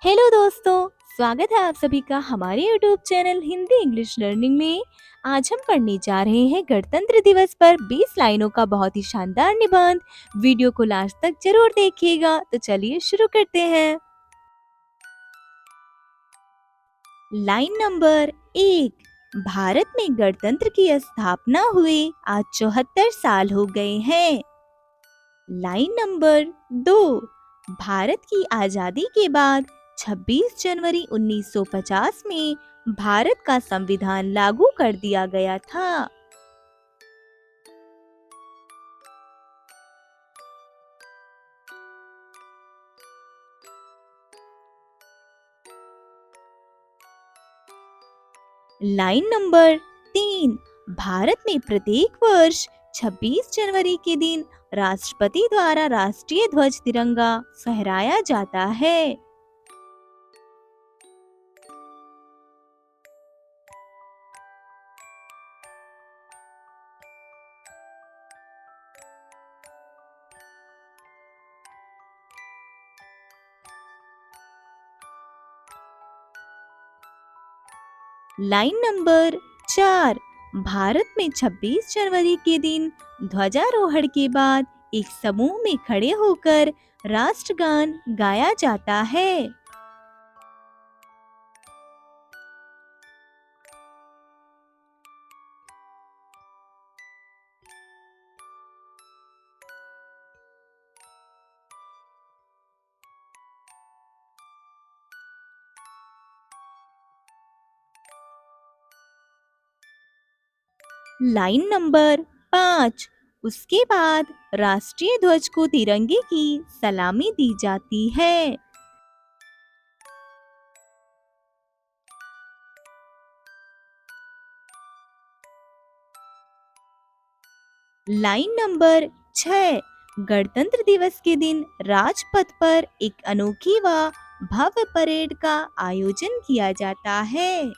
Hello दोस्तों, स्वागत है आप सभी का हमारे YouTube channel Hindi English learning में। आज हम पढ़ने जा रहे हैं गणतंत्र दिवस पर 20 लाइनों का बहुत ही शानदार निबंध। वीडियो को लास्ट तक जरूर देखिएगा। तो चलिए शुरू करते हैं। Line number 1। भारत में गणतंत्र की स्थापना हुए आज 74 साल हो गए हैं। Line number 2। भारत की आजादी के बाद 26 जनवरी 1950 में भारत का संविधान लागू कर दिया गया था। Line number 3। भारत में प्रत्येक वर्ष 26 जनवरी के दिन राष्ट्रपति द्वारा राष्ट्रीय ध्वज तिरंगा फहराया जाता है। Line number 4। भारत में 26 जनवरी के दिन ध्वजारोहण के बाद एक समूह में खड़े होकर राष्ट्रगान गाया जाता है। Line number 5। उसके बाद राष्ट्रीय ध्वज को तिरंगे की सलामी दी जाती है। Line number 6। गणतंत्र दिवस के दिन राजपथ पर एक अनोखी व भव्य परेड का आयोजन किया जाता है।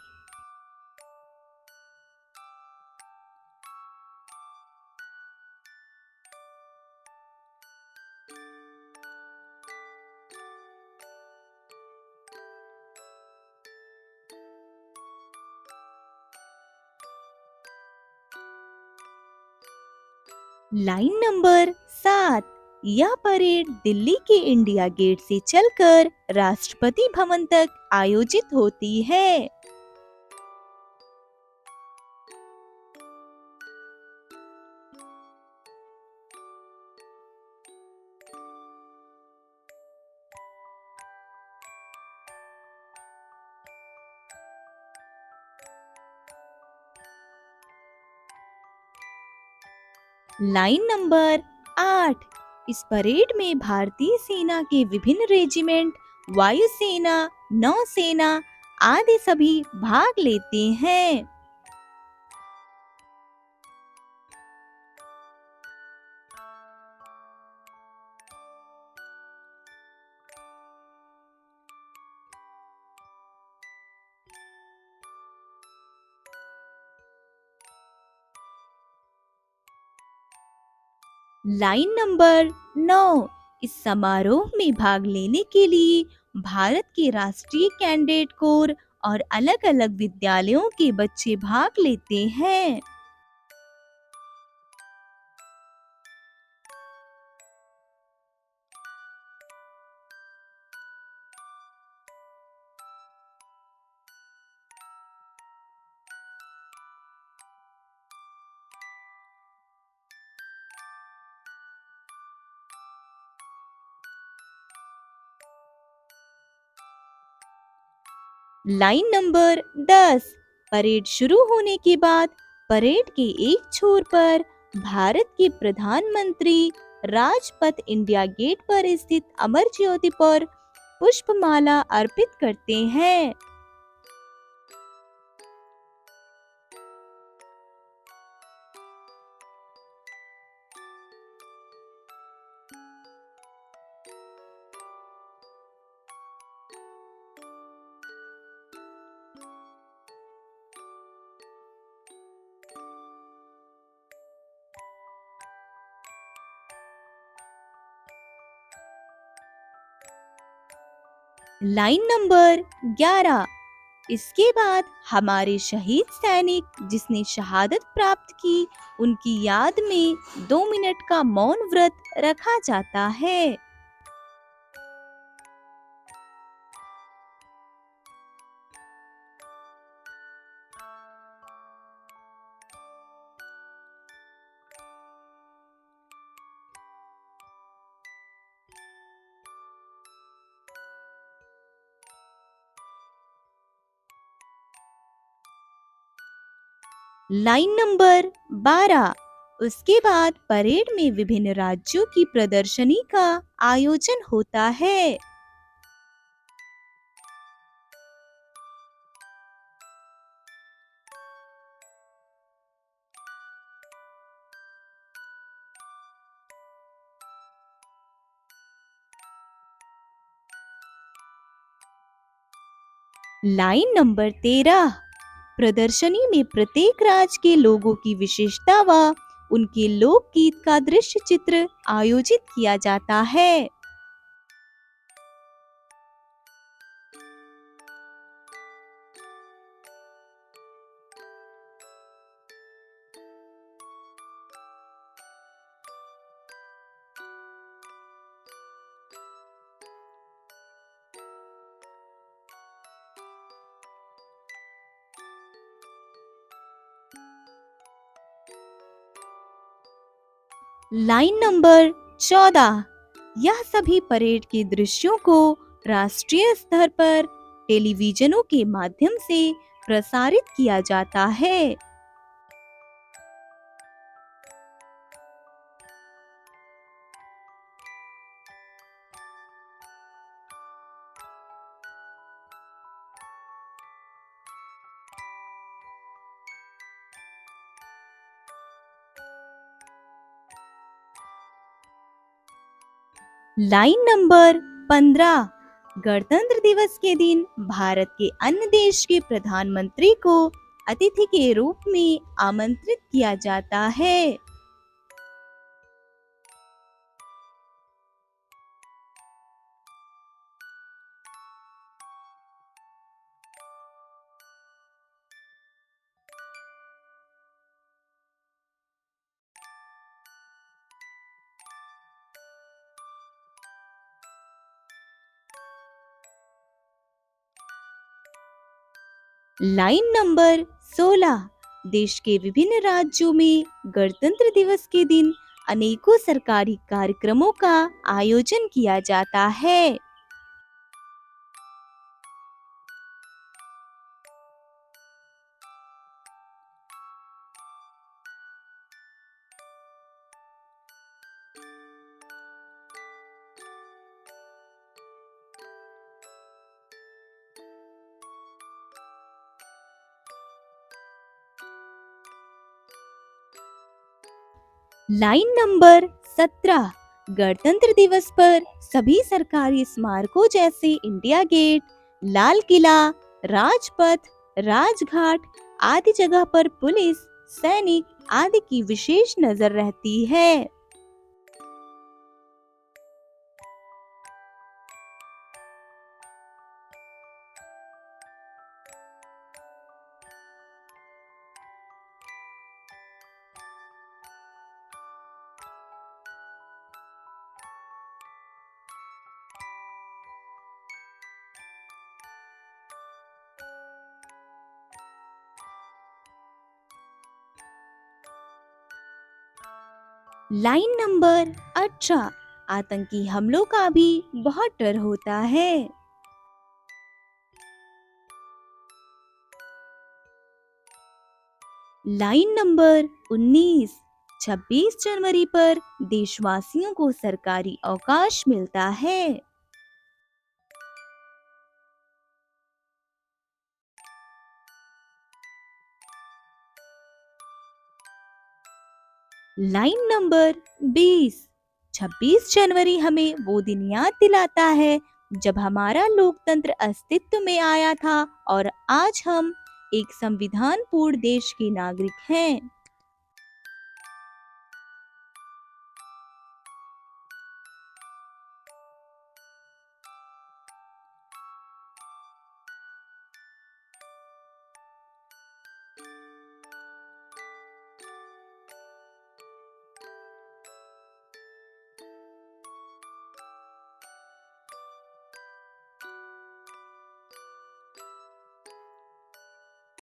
Line number 7। यह परेड दिल्ली के इंडिया गेट से चलकर राष्ट्रपति भवन तक आयोजित होती है। Line number 8। इस परेड में भारतीय सेना के विभिन्न रेजिमेंट, वायुसेना, नौसेना आदि सभी भाग लेते हैं। Line number 9। इस समारोह में भाग लेने के लिए भारत के राष्ट्रीय कैडेट कोर और अलग-अलग विद्यालयों के बच्चे भाग लेते हैं। Line number 10। परेड शुरू होने के बाद परेड के एक छोर पर भारत के प्रधानमंत्री राजपथ इंडिया गेट पर स्थित अमर ज्योति पर पुष्पमाला अर्पित करते हैं। Line number 11। इसके बाद हमारे शहीद सैनिक जिसने शहादत प्राप्त की, उनकी याद में 2 मिनट का मौन व्रत रखा जाता है। Line number 12। उसके बाद परेड में विभिन्न राज्यों की प्रदर्शनी का आयोजन होता है। Line number 13। प्रदर्शनी में प्रत्येक राज्य के लोगों की विशेषता व उनके लोकगीत का दृश्य चित्र आयोजित किया जाता है। Line number 14। यह सभी परेड के दृश्यों को राष्ट्रीय स्तर पर टेलीविजनों के माध्यम से प्रसारित किया जाता है। Line number 15। गणतंत्र दिवस के दिन भारत के अन्य देश के प्रधानमंत्री को अतिथि के रूप में आमंत्रित किया जाता है। Line number 16। देश के विभिन्न राज्यों में गणतंत्र दिवस के दिन अनेकों सरकारी कार्यक्रमों का आयोजन किया जाता है। Line number 17। गणतंत्र दिवस पर सभी सरकारी स्मारकों जैसे इंडिया गेट, लाल किला, राजपथ, राजघाट आदि जगह पर पुलिस, सैनिक आदि की विशेष नजर रहती है। Line number 18। आतंकी हमलों का भी बहुत डर होता है। Line number 19। 26 जनवरी पर देशवासियों को सरकारी अवकाश मिलता है। Line number 20। 26 जनवरी हमें वो दिन याद दिलाता है जब हमारा लोकतंत्र अस्तित्व में आया था और आज हम एक संविधान पूर्ण देश के नागरिक हैं।